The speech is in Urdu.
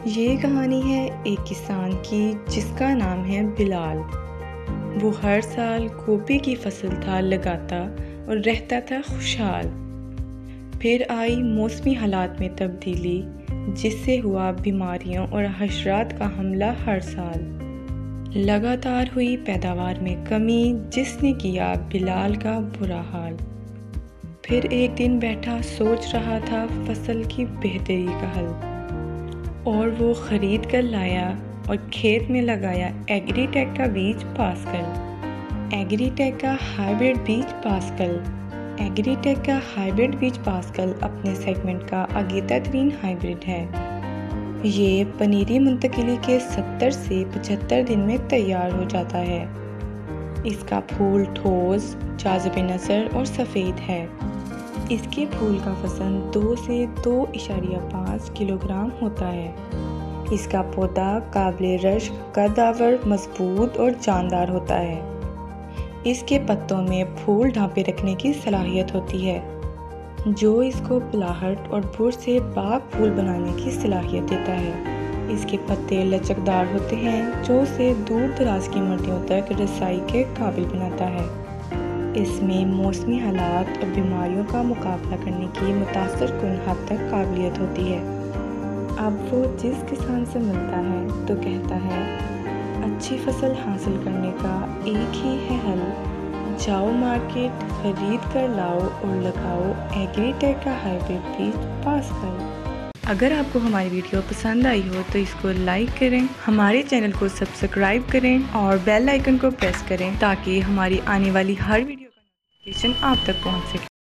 یہ کہانی ہے ایک کسان کی جس کا نام ہے بلال۔ وہ ہر سال گوبھی کی فصل تھا لگاتا اور رہتا تھا خوشحال۔ پھر آئی موسمی حالات میں تبدیلی، جس سے ہوا بیماریوں اور حشرات کا حملہ ہر سال۔ لگاتار ہوئی پیداوار میں کمی، جس نے کیا بلال کا برا حال۔ پھر ایک دن بیٹھا سوچ رہا تھا فصل کی بہتری کا حل، اور وہ خرید کر لایا اور کھیت میں لگایا ایگری ٹیک کا بیج پاسکل۔ ایگری ٹیک کا ہائیبرڈ بیج پاسکل۔ ایگری ٹیک کا ہائیبرڈ بیج پاسکل اپنے سیگمنٹ کا آگیتا ترین ہائیبرڈ ہے۔ یہ پنیری منتقلی کے 70 سے 75 دن میں تیار ہو جاتا ہے۔ اس کا پھول ٹھوس، جاذب نظر اور سفید ہے۔ اس کے پھول کا وزن 2 سے 2.5 کلو گرام ہوتا ہے۔ اس کا پودا قابل رشک، قدآور، مضبوط اور جاندار ہوتا ہے۔ اس کے پتوں میں پھول ڈھانپے رکھنے کی صلاحیت ہوتی ہے، جو اس کو پلاہٹ اور بر سے باغ پھول بنانے کی صلاحیت دیتا ہے۔ اس کے پتے لچکدار ہوتے ہیں، جو اسے دور دراز کی منڈیوں تک رسائی کے قابل بناتا ہے۔ اس میں موسمی حالات اور بیماریوں کا مقابلہ کرنے کی متاثر کن حد تک قابلیت ہوتی ہے۔ اب وہ جس کسان سے ملتا ہے تو کہتا ہے، اچھی فصل حاصل کرنے کا ایک ہی ہے حل، جاؤ مارکیٹ، خرید کر لاؤ اور لگاؤ ایگری ٹیک کا ہائیبرڈ بیج پاسکل۔ اگر آپ کو ہماری ویڈیو پسند آئی ہو تو اس کو لائک کریں، ہمارے چینل کو سبسکرائب کریں اور بیل آئیکن کو پریس کریں تاکہ ہماری آنے والی ہر ویڈیو کا نوٹیفیکیشن آپ تک پہنچ سکے۔